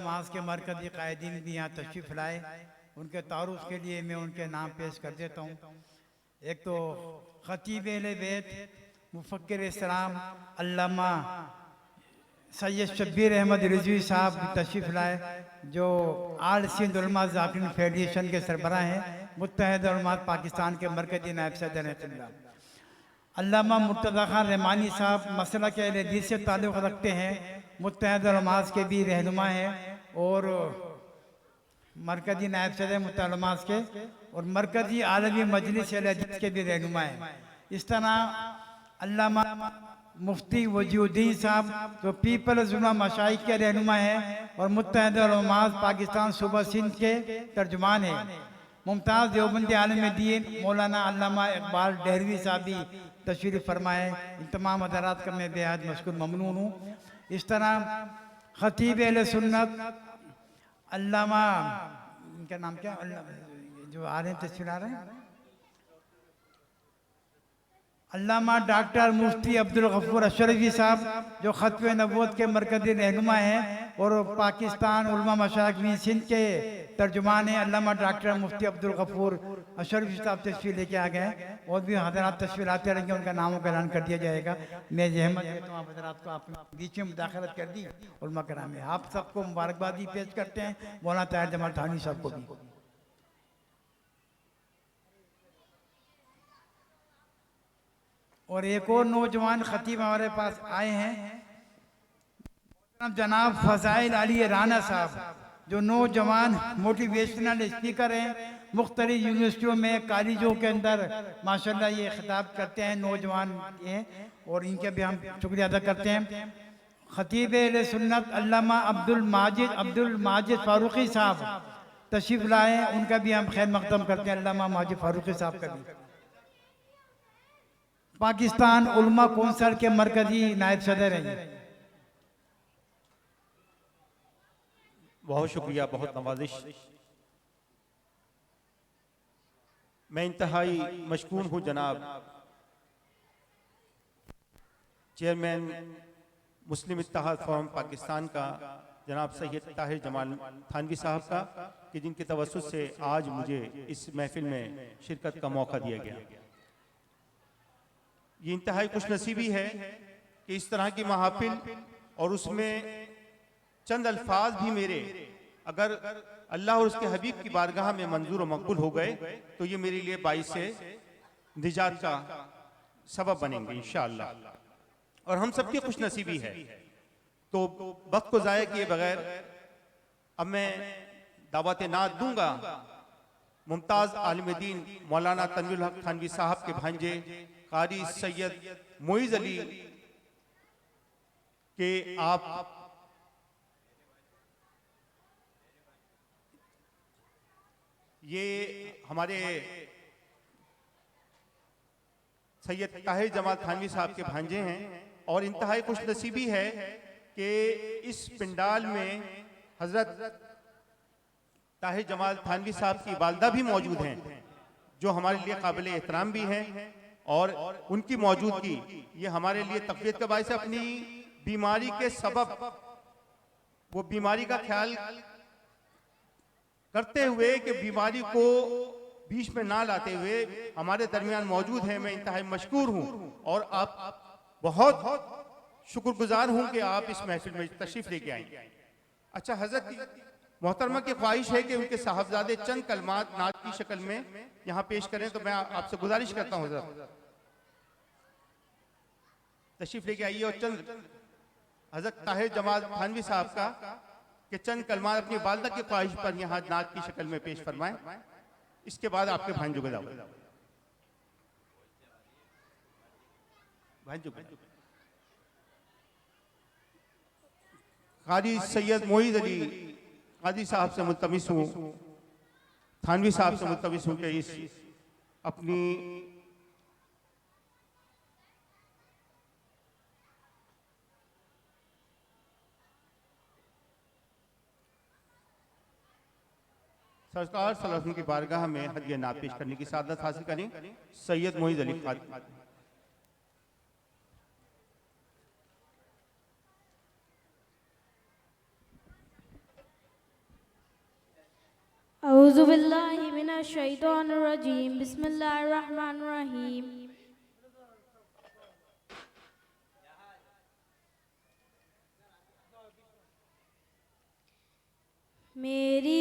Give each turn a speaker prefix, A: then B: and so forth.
A: नमाज के मरकज़ी कायदीन भी यहाँ तशरीफ़ लाए। उनके तारुफ के लिए मैं उनके नाम पेश कर देता हूँ। एक तो ख़तीब अहले बैत मुफ़क्किर इस्लाम अल्लामा सैयद शब्बीर अहमद रिजवी साहब भी तशरीफ़ लाए, जो आल सिंध उलमा ज़ाकिरीन फेडरेशन के सरबराह हैं, मुत्तहिदा उलमा पाकिस्तान के मरकज़ी नायब सदर हैं। अल्लामा मुर्तज़ा खान रहमानी साहब मसला के अहले हदीस से ताल्लुक़ रखते हैं, मुत्तहिदा उलमा के भी रहनुमा हैं और मरकज़ी नायब सदर मुत्तहिदा उलमा के और मरकज़ी आलमी मजलिस अहले हदीस के भी रहनुमा हैं। इस तरह अल्लामा मुफ्ती वजीउद्दीन साहब जो पीपल्स उलमा मशाइख के रहनुमा हैं और मुत्तहिदा उलमा पाकिस्तान सूबा सिंध के तर्जुमान हैं। मुमताज़ देवबंदी आलिम दीन मौलाना अल्लामा इकबाल डहरवी साहब भी तशरीफ़ फरमाए। इन तमाम हज़रात का मैं बेहद मशकूर ममनून हूँ। इस तरह ख़तीब अहले सुन्नत अल्लामा, इनका नाम क्या, जो आ रहे हैं तशरीफ़ ला रहे हैं, अल्लामा डॉक्टर मुफ्ती अब्दुल गफूर अशरफी साहब जो खत्वे नबूवत के मरकज़ी रहनुमा हैं और पाकिस्तान उलमा मशाइख सिंध के तर्जुमान हैं। अल्लामा डॉक्टर मुफ्ती अब्दुल गफूर अशरफी साहब तशरीफ़ लेके आ गए और भी हज़रात तशरीफ़ लाते रहेंगे, उनका नामों का ऐलान कर दिया जाएगा। मैं जहमत देता हूँ आप हज़रात को, आपने बीच में मुदाखलत कर दी। उलमा कराम में आप सबको मुबारकबादी पेश करते हैं, मौलाना ताहिर जमाल थानी साहब को भी। और एक और नौजवान खतीब हमारे पास आए हैं, जनाब फजाइल अली राना साहब, जो नौजवान मोटिवेशनल स्पीकर हैं, मुख्तलिफ यूनिवर्सिटियों में कॉलेजों के अंदर माशाल्लाह ये खिताब करते हैं, नौजवान हैं और इनके भी हम शुक्रिया अदा करते हैं। खतीब अहले सुन्नत अल्लामा अब्दुल माजिद फारूकी साहब तशरीफ़ लाए, उनका भी हम खैर मकदम करते हैं। अल्लामा माजिद फारूकी साहब का भी पाकिस्तान उलमा कौंसिल के मरकजी नायब सदर हैं।
B: बहुत शुक्रिया, बहुत नवाजिश। मैं इंतहाई मशकूर हूँ जनाब चेयरमैन मुस्लिम इत्तेहाद फोरम पाकिस्तान का जनाब सैयद ताहिर जमाल थानवी साहब का, कि जिनके तवस्सुत से आज मुझे इस महफिल में शिरकत का मौका दिया गया। ये इंतहाई खुशनसीबी है कि इस तरह की महफिल और उसमें चंद अल्फाज भी मेरे अगर अल्लाह और उसके हबीब की बारगाह में मंजूर और मकबूल हो गए तो ये मेरे लिए बाइस से निजात का सबब बनेंगे इंशाअल्लाह। और हम सबकी खुशनसीबी है। तो वक्त को ज़ाया किए बगैर अब मैं दावत नात दूंगा मुमताज़ आलिम दीन मौलाना तनवीरुल हक थानवी साहब के भांजे कारी सैयद मोइज़ अली के आप ये हमारे सैयद ताहिर जमाल थानवी साहब के भांजे हैं और इंतहाई खुशनसीबी है कि इस पिंडाल में हजरत ताहिर जमाल थानवी साहब की वालदा भी मौजूद हैं, जो हमारे लिए काबिल एहतराम भी हैं और उनकी मौजूदगी ये हमारे लिए तक़वीयत का बायस है। अपनी बीमारी के सबब वो बीमारी का ख्याल करते हुए कि बीमारी को बीच में ना लाते हुए हमारे दरमियान मौजूद हैं। मैं इंतहाई मशकूर हूँ और आप बहुत शुक्रगुजार हूँ कि आप इस महफिल में तशरीफ लेके आए। अच्छा, हजरत मोहतरमा की ख्वाहिश है कि उनके साहबजादे चंद कलमात नात की शक्ल में यहाँ पेश करें, तो मैं आपसे गुजारिश करता हूँ हजरत तशरीफ लेके आइए और चंद हजरत ताहिर जमाल थानवी साहब का कि चंद कलमात अपनी वालदा की ख्वाहिश पर यहाँ नात की शक्ल में पेश फरमाएं। इसके बाद आपके भांजो को कारी सैयद मोइज़ अली कादी साहब से मुल्तमिस हूँ, थानवी साहब से मुल्तमिस हूँ कि इस अपनी सरकार सल्लल्लाहु अलैहि वसल्लम की बारगाह में हदिया नात पेश करने की सादत हासिल करें। सैयद मोइज़ अली खान।
C: औज़ु बिल्लाहि मिनश शैतानिर रजीम बिस्मिल्लाहिर रहमानिर रहीम। मेरी